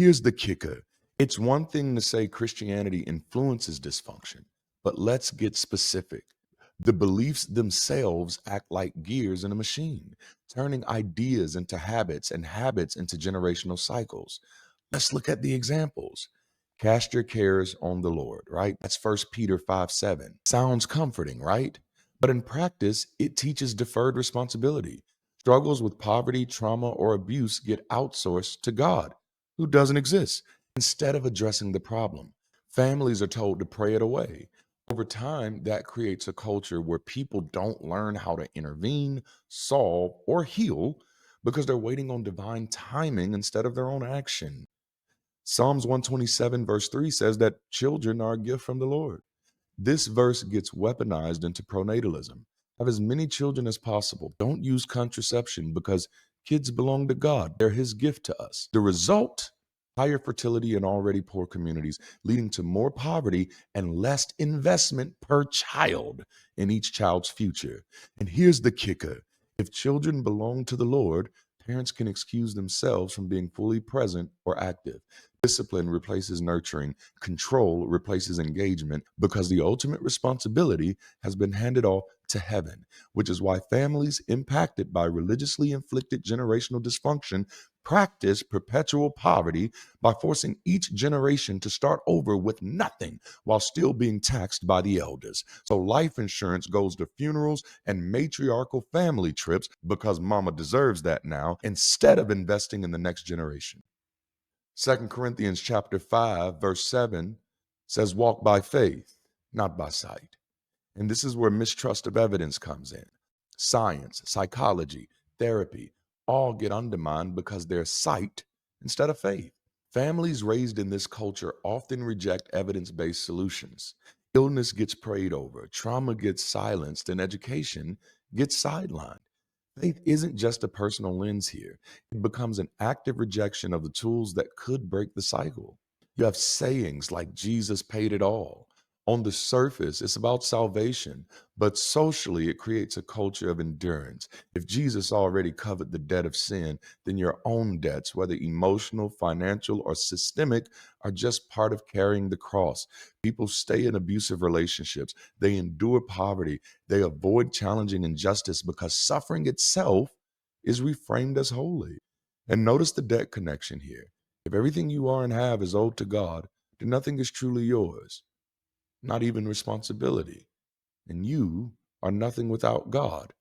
here's the kicker. It's one thing to say Christianity influences dysfunction, but let's get specific. The beliefs themselves act like gears in a machine, turning ideas into habits and habits into generational cycles. Let's look at the examples. Cast your cares on the Lord, right? That's First Peter 5:7. Sounds comforting, right? But in practice, it teaches deferred responsibility. Struggles with poverty, trauma, or abuse get outsourced to God, who doesn't exist, instead of addressing the problem. Families are told to pray it away. Over time, that creates a culture where people don't learn how to intervene, solve, or heal because they're waiting on divine timing instead of their own action. Psalms 127, verse 3 says that children are a gift from the Lord. This verse gets weaponized into pronatalism. Have as many children as possible. Don't use contraception because kids belong to God. They're His gift to us. The result, higher fertility in already poor communities, leading to more poverty and less investment per child in each child's future. And here's the kicker: if children belong to the Lord, parents can excuse themselves from being fully present or active. Discipline replaces nurturing, control replaces engagement because the ultimate responsibility has been handed off to heaven, which is why families impacted by religiously inflicted generational dysfunction practice perpetual poverty by forcing each generation to start over with nothing while still being taxed by the elders. So life insurance goes to funerals and matriarchal family trips because mama deserves that now instead of investing in the next generation. 2 Corinthians chapter 5, verse 7 says, walk by faith, not by sight. And this is where mistrust of evidence comes in. Science, psychology, therapy all get undermined because they're sight instead of faith. Families raised in this culture often reject evidence based solutions. Illness gets prayed over, trauma gets silenced, and education gets sidelined. Faith isn't just a personal lens here, it becomes an active rejection of the tools that could break the cycle. You have sayings like Jesus paid it all. On the surface, it's about salvation, but socially, it creates a culture of endurance. If Jesus already covered the debt of sin, then your own debts, whether emotional, financial, or systemic, are just part of carrying the cross. People stay in abusive relationships, they endure poverty, they avoid challenging injustice because suffering itself is reframed as holy. And notice the debt connection here. If everything you are and have is owed to God, then nothing is truly yours, not even responsibility. And you are nothing without God.